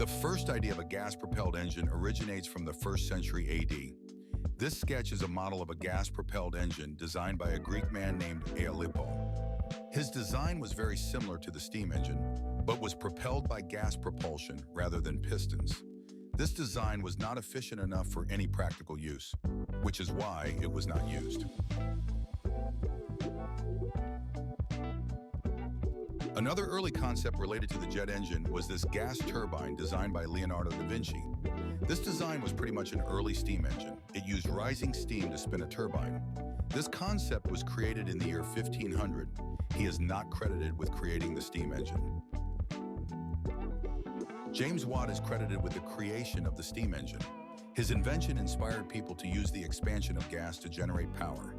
The first idea of a gas-propelled engine originates from the 1st century AD. This sketch is a model of a gas-propelled engine designed by a Greek man named Aeolippo. His design was very similar to the steam engine, but was propelled by gas propulsion rather than pistons. This design was not efficient enough for any practical use, which is why it was not used. Another early concept related to the jet engine was this gas turbine designed by Leonardo da Vinci. This design was pretty much an early steam engine. It used rising steam to spin a turbine. This concept was created in the year 1500. He is not credited with creating the steam engine. James Watt is credited with the creation of the steam engine. His invention inspired people to use the expansion of gas to generate power.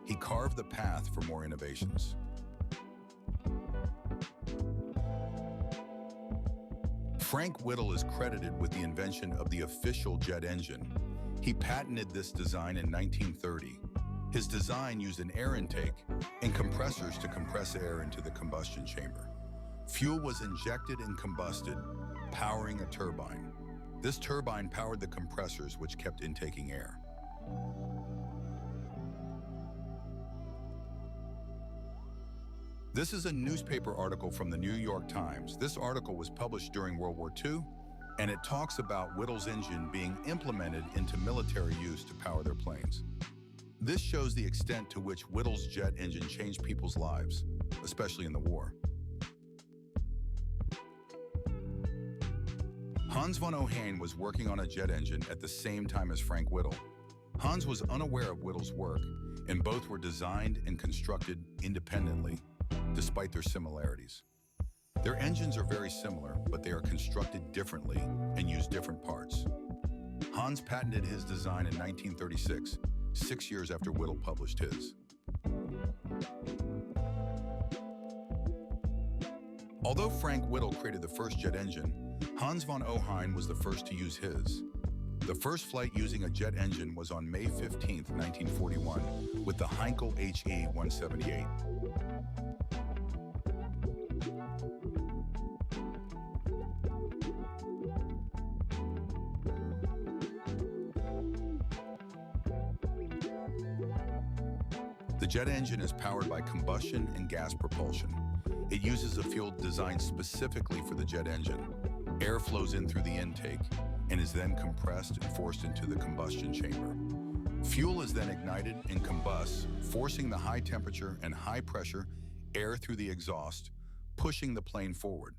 He carved the path for more innovations. Frank Whittle is credited with the invention of the official jet engine. He patented this design in 1930. His design used an air intake and compressors to compress air into the combustion chamber. Fuel was injected and combusted, powering a turbine. This turbine powered the compressors, which kept intaking air. This is a newspaper article from the New York Times. This article was published during World War II, and it talks about Whittle's engine being implemented into military use to power their planes. This shows the extent to which Whittle's jet engine changed people's lives, especially in the war. Hans von Ohain was working on a jet engine at the same time as Frank Whittle. Hans was unaware of Whittle's work, and both were designed and constructed independently, despite their similarities. Their engines are very similar, but they are constructed differently and use different parts. Hans patented his design in 1936, 6 years after Whittle published his. Although Frank Whittle created the first jet engine, Hans von Ohain was the first to use his. The first flight using a jet engine was on May 15, 1941, with the Heinkel HE-178. The jet engine is powered by combustion and gas propulsion. It uses a fuel designed specifically for the jet engine. Air flows in through the intake and is then compressed and forced into the combustion chamber. Fuel is then ignited and combusts, forcing the high temperature and high pressure air through the exhaust, pushing the plane forward.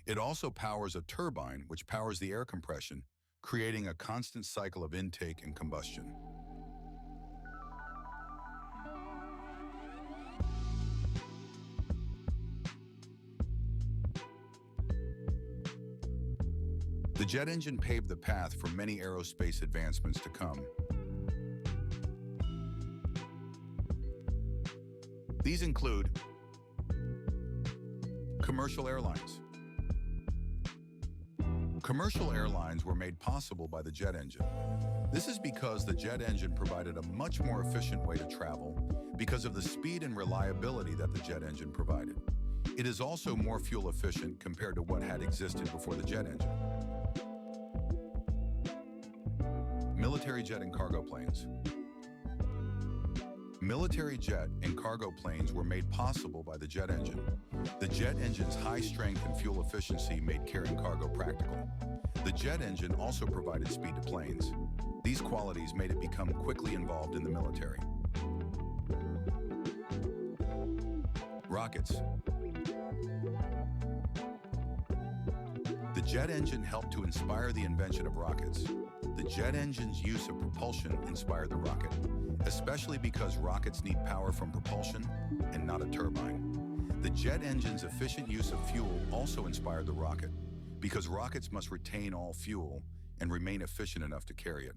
It also powers a turbine, which powers the air compression, creating a constant cycle of intake and combustion. The jet engine paved the path for many aerospace advancements to come. These include commercial airlines. Commercial airlines were made possible by the jet engine. This is because the jet engine provided a much more efficient way to travel because of the speed and reliability that the jet engine provided. It is also more fuel efficient compared to what had existed before the jet engine. Military jet and cargo planes. Military jet and cargo planes were made possible by the jet engine. The jet engine's high strength and fuel efficiency made carrying cargo practical. The jet engine also provided speed to planes. These qualities made it become quickly involved in the military. Rockets. The jet engine helped to inspire the invention of rockets. The jet engine's use of propulsion inspired the rocket, especially because rockets need power from propulsion and not a turbine. The jet engine's efficient use of fuel also inspired the rocket, because rockets must retain all fuel and remain efficient enough to carry it.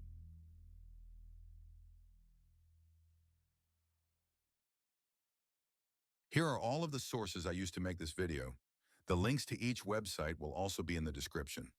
Here are all of the sources I used to make this video. The links to each website will also be in the description.